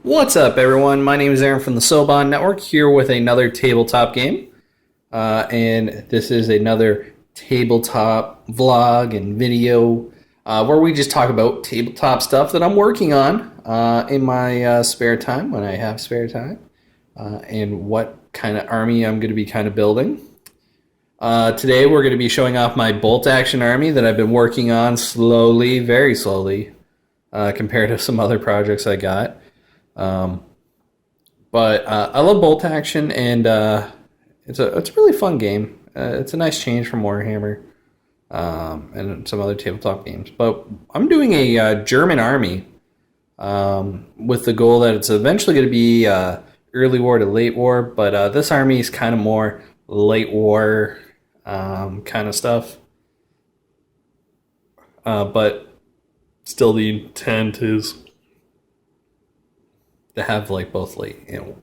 What's up, everyone? My name is Aaron from the Soban Network, here with another tabletop game. And this is another tabletop vlog and video where we just talk about tabletop stuff that I'm working on in my spare time, when I have spare time, and what kind of army I'm going to be kind of building. Today, we're going to be showing off my bolt action army that I've been working on slowly, very slowly, compared to some other projects I got. But I love bolt action, and it's a really fun game. It's a nice change from Warhammer and some other tabletop games. But I'm doing a German army with the goal that it's eventually going to be early war to late war. But this army is kind of more late war kind of stuff. But still, the intent is to have like both late and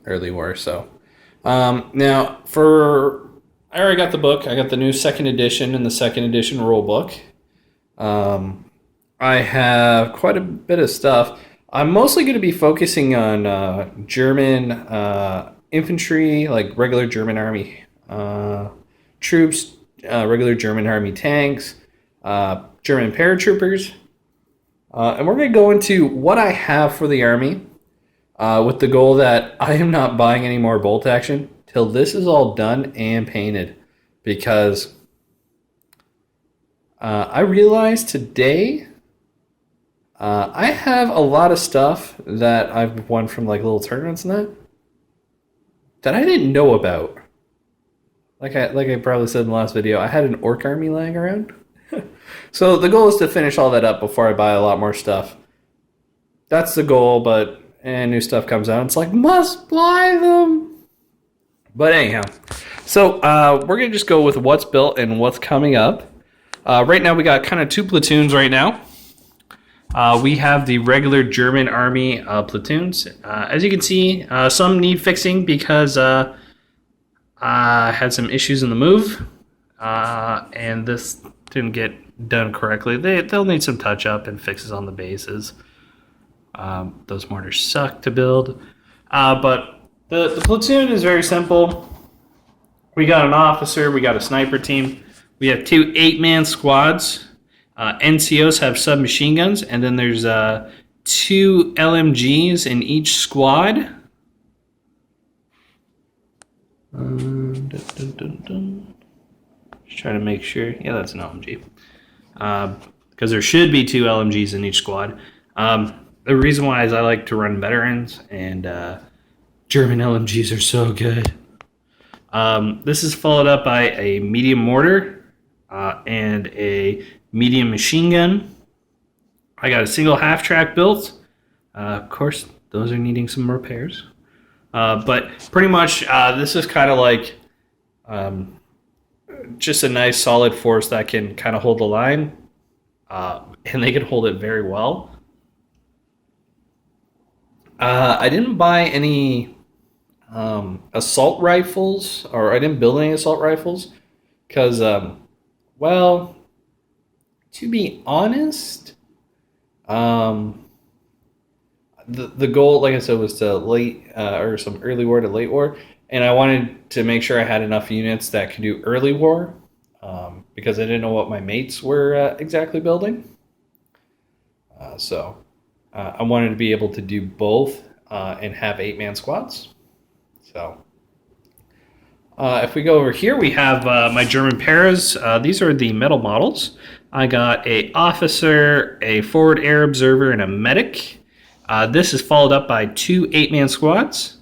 early war. So now I already got the book. I got the new second edition and the second edition rule book. I have quite a bit of stuff. I'm mostly going to be focusing on German infantry, like regular German army troops, regular German army tanks, German paratroopers. And we're going to go into what I have for the army with the goal that I am not buying any more bolt action till this is all done and painted. Because I realized today I have a lot of stuff that I've won from like little tournaments and that I didn't know about. Like I probably said in the last video, I had an orc army lying around. So the goal is to finish all that up before I buy a lot more stuff. That's the goal, but new stuff comes out. It's like, must buy them. But anyhow, so we're going to just go with what's built and what's coming up. Right now we got kind of two platoons right now. We have the regular German army platoons. As you can see, some need fixing because I had some issues in the move. And this didn't get done correctly. They'll need some touch up and fixes on the bases. Those mortars suck to build. But the platoon is very simple. We got an officer, we got a sniper team. We have 2 8-man squads. NCOs have submachine guns, and then there's 2 LMGs in each squad. Just trying to make sure. Yeah, that's an LMG. Because there should be 2 LMGs in each squad. The reason why is I like to run veterans, and German LMGs are so good. This is followed up by a medium mortar and a medium machine gun. I got a single half-track built. Of course, those are needing some repairs. But pretty much, this is kind of like just a nice solid force that can kind of hold the line, and they can hold it very well. I didn't buy any assault rifles, or I didn't build any assault rifles, because, well, to be honest, the goal, like I said, was to or some early war to late war. And I wanted to make sure I had enough units that could do early war, because I didn't know what my mates were exactly building. So I wanted to be able to do both and have 8-man squads. So if we go over here, we have my German paras. These are the metal models. I got a officer, a forward air observer, and a medic. This is followed up by 2 8-man squads.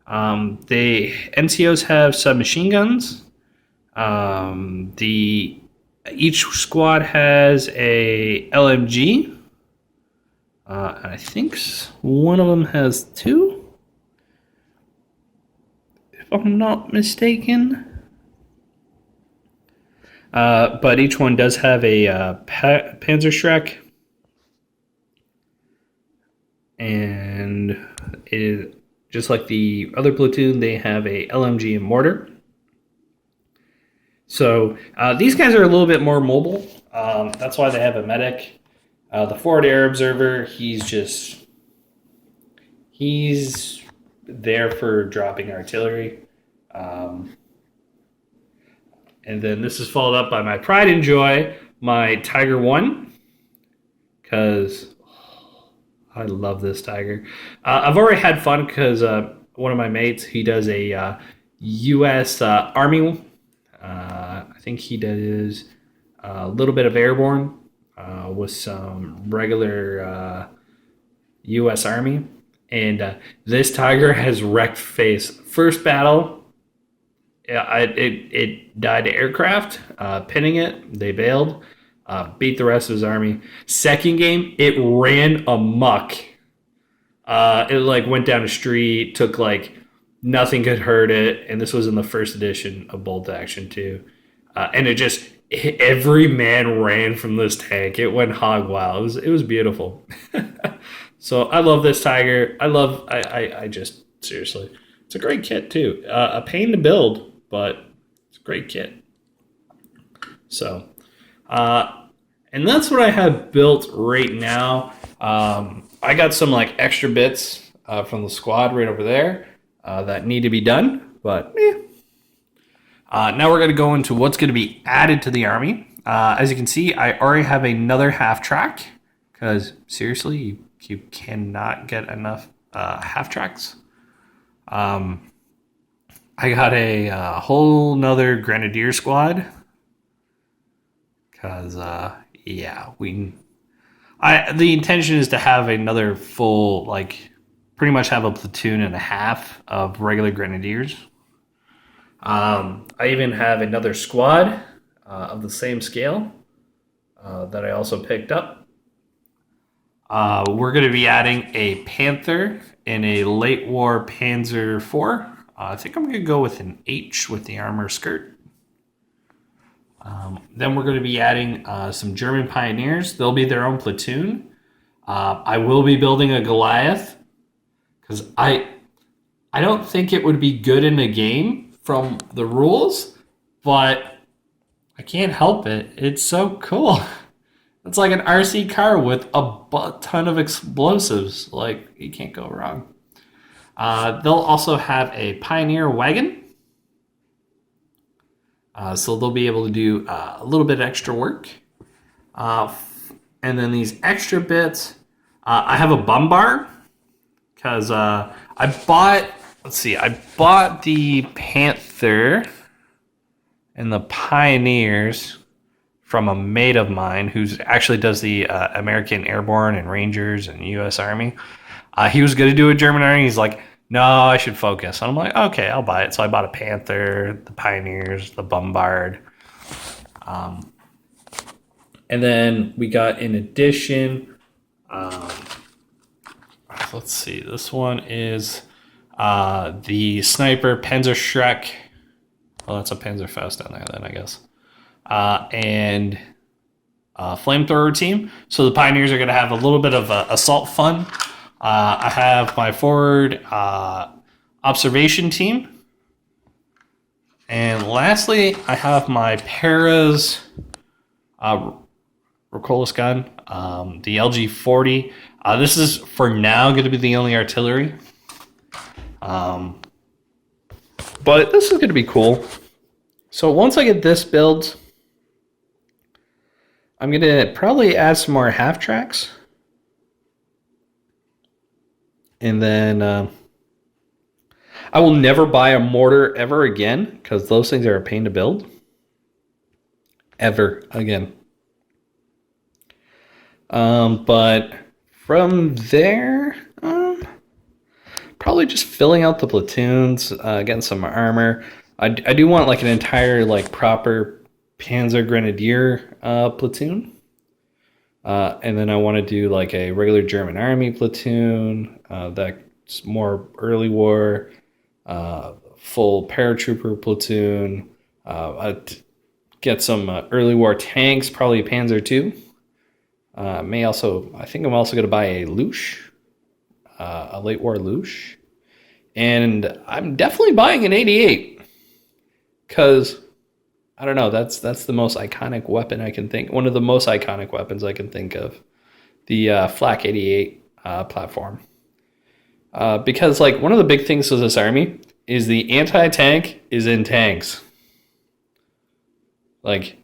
The NCOs have submachine guns. Each squad has a LMG. I think one of them has 2, if I'm not mistaken. But each one does have a Panzerschreck. And just like the other platoon, they have a LMG and mortar. So these guys are a little bit more mobile. That's why they have a medic. The forward air observer, he's there for dropping artillery. Um, and then this is followed up by my pride and joy, my Tiger 1, because I love this Tiger. I've already had fun because one of my mates, he does a U.S. Army. I think he does a little bit of airborne with some regular U.S. Army. And this Tiger has wrecked face. First battle, it died to aircraft, pinning it. They bailed, beat the rest of his army. Second game, it ran amok. It like went down a street, took like nothing could hurt it, and this was in the first edition of Bolt Action 2. And it just every man ran from this tank. It went hog wild. It was beautiful. So I love this Tiger. I just seriously, it's a great kit too. A pain to build, but it's a great kit. So, and that's what I have built right now. I got some like extra bits from the squad right over there that need to be done, but now we're going to go into what's going to be added to the army. As you can see, I already have another half track because seriously, you cannot get enough half tracks. I got a whole nother grenadier squad because the intention is to have another full, like pretty much have a platoon and a half of regular grenadiers. I even have another squad of the same scale that I also picked up. We're going to be adding a Panther and a late war Panzer IV. I think I'm going to go with an H with the armor skirt. Then we're going to be adding some German Pioneers. They'll be their own platoon. I will be building a Goliath because I don't think it would be good in a game from the rules, but I can't help it. It's so cool. It's like an RC car with a ton of explosives. Like, you can't go wrong. They'll also have a Pioneer wagon. So they'll be able to do a little bit extra work. And then these extra bits, I have a Bombard. Because I bought the Panther and the Pioneers from a mate of mine who actually does the American Airborne and Rangers and U.S. Army. He was going to do a German Army. He's like, no, I should focus. And I'm like, okay, I'll buy it. So I bought a Panther, the Pioneers, the Bombard. And then we got, in addition, let's see. This one is the Sniper Panzerschreck. Well, that's a Panzerfaust down there then, I guess. And flamethrower team. So the Pioneers are going to have a little bit of assault fun. I have my forward observation team. And lastly, I have my Paras Rokolis gun, the LG-40. This is, for now, going to be the only artillery. But this is going to be cool. So once I get this built, I'm going to probably add some more half tracks. And then I will never buy a mortar ever again because those things are a pain to build. Ever again. But from there, probably just filling out the platoons, getting some armor. I do want like an entire like proper Panzer Grenadier platoon. And then I want to do like a regular German Army platoon that's more early war, full paratrooper platoon. I'd get some early war tanks, probably Panzer II. I think I'm also going to buy a Lush, a late war Lush. And I'm definitely buying an 88 because I don't know, that's the most iconic weapon I can think. One of the most iconic weapons I can think of. the Flak 88 platform. Because like one of the big things with this army is the anti-tank is in tanks. Like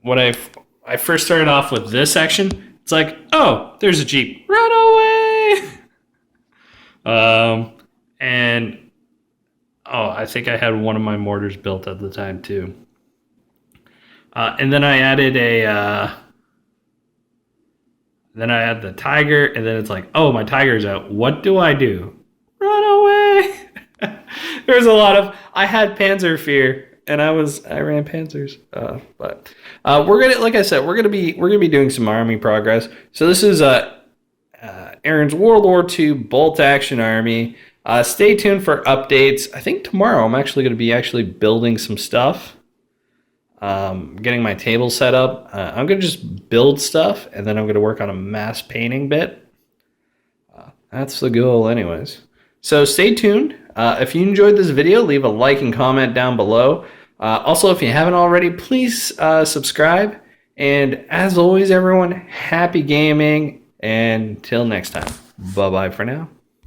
when I first started off with this section, it's like, oh, there's a Jeep, run away. And I think I had one of my mortars built at the time too. And then I added then I had the tiger, and then it's like, oh, my tiger's out. What do I do? Run away. There's a lot of, I had Panzer fear, and I ran Panzers. But we're gonna, like I said, we're gonna be doing some army progress. So this is Aaron's World War II bolt action army. Stay tuned for updates. I think tomorrow I'm actually going to be building some stuff. Getting my table set up. I'm going to just build stuff, and then I'm going to work on a mass painting bit. That's the goal anyways. So stay tuned. If you enjoyed this video, leave a like and comment down below. Also, if you haven't already, please subscribe. And as always, everyone, happy gaming. And till next time, bye-bye for now.